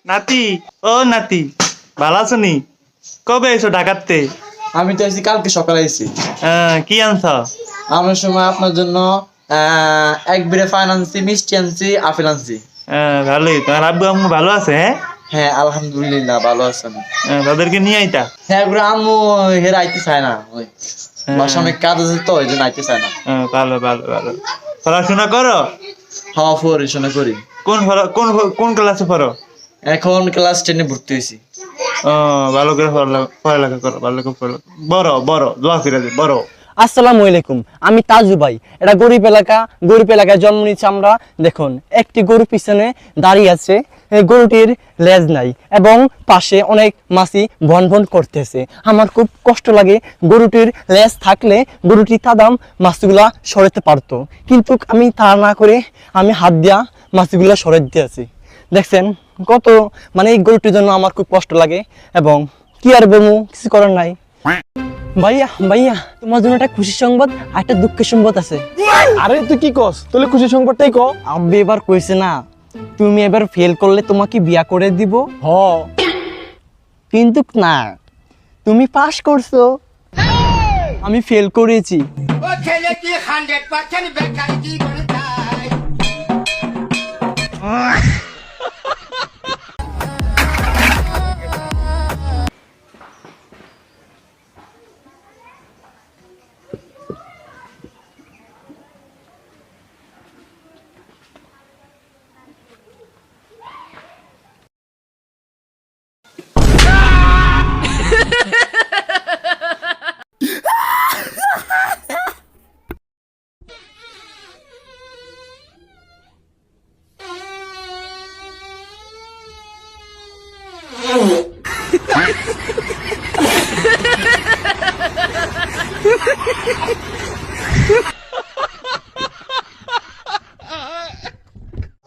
নাতি ও নাতি ভালো আছো নি? কবে এসো ঢাকাতে? আমি তো আইছি কালকে সকালে আইছি। কি আনছ? আমার সময় আপনার জন্য এক বিরে ফাইন আনছি, মিষ্টি আনছি, আপেল আনছি। ভালোই। তোমার আব্বু আম্মু ভালো আছে? হ্যাঁ হ্যাঁ আলহামদুলিল্লাহ ভালো আছেন। তাদেরকে নিয়ে আইতা। হ্যাঁ গুলো আম্মু হেরা আইতে চায় না, ওই বাসা অনেক কাজ আছে তো ওই জন্য আইতে চায় না। ভালো ভালো ভালো। পড়াশোনা করো? হওয়া পড়াশোনা করি। কোন কোন ক্লাসে পড়ো? এখন ক্লাস 10 ভর্তি হয়েছি। ভালো করে পড়ালেখা করো, ভালো করে পড়ো। বড় বড় দোয়া করে দে বড়। আসসালামু আলাইকুম, আমি তাজু ভাই। এটা গরিব এলাকায় জন্ম নিচ্ছি আমরা। দেখুন একটি গরু পিছনে দাঁড়িয়ে আছে, এই গরুটির লেজ নাই এবং পাশে অনেক মাছি ভন ভন করতেছে। আমার খুব কষ্ট লাগে, গরুটির লেজ থাকলে গরুটি তাদাম মাছগুলা সরাতে পারতো, কিন্তু আমি তা না করে আমি হাত দিয়া মাছগুলা সরাই দিয়েছি। দেখছেন কত, মানে এই গরুটির জন্য আমার খুব কষ্ট লাগে এবং কি আর বলবো, কিছু করার নাই। ভাইয়া ভাইয়া, তোমার জন্য একটা খুশি সংবাদ আর একটা দুঃখের সংবাদ আছে। আরে তুই কি কস? তাহলে খুশি সংবাদটাই ক। আব্বু এবার কইছে না, তুমি এবার ফেল করলে তোমাকে বিয়া করে দিব। হ, কিন্তু না, তুমি পাস করছো, আমি ফেল করেছি। ও ছেলে কি 100% বেকারি কি করে তাই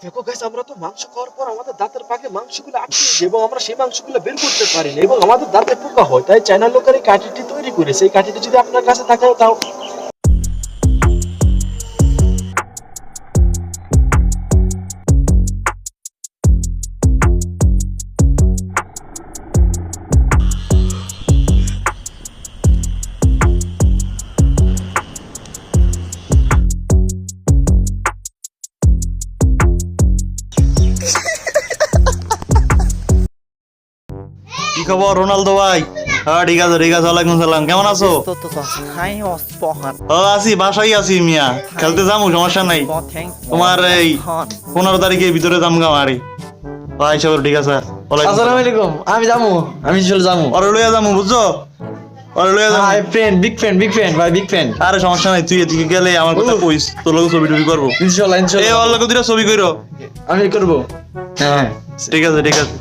দেখো গাইস, আমরা তো মাংস খাওয়ার পর আমাদের দাঁতের পাকে মাংসগুলো আটকে যায় এবং আমরা সেই মাংসগুলো বের করতে পারি না এবং আমাদের দাঁতে পোকা হয়। তাই চায়না লোকের এই কাঠিটি তৈরি করেছে। এই কাঠিটি যদি আপনার কাছে থাকে তাও কি খবর রোনালদো ভাই? হ্যাঁ ঠিক আছে ঠিক আছে, ওয়ালাইকুম সালাম। কেমন আছো? আছি, বাসায় আছি মিয়া, খেলতে যাবো, সমস্যা নাই। তোমার এই 15 তারিখের ভিতরে যাম গা মারি ভাই সব। ঠিক আছে, আসসালামু আলাইকুম। আমি যাবো, আমি চলে যাবো। ওরে লইয়া যাবো, বুঝছো? ওরে লইয়া যাবো। হাই ফ্রেন্ড, বিগ ফ্রেন্ড ভাই, বিগ ফ্রেন্ড। আরে সমস্যা নাই, তুই এদিকে গেলে আমার কথা কইস, তোর লগে ছবি টবি করবো। ইনশাআল্লাহ এই ওর লগে দুইটা ছবি কইরো। আমি করবো। হ্যাঁ ঠিক আছে ঠিক আছে।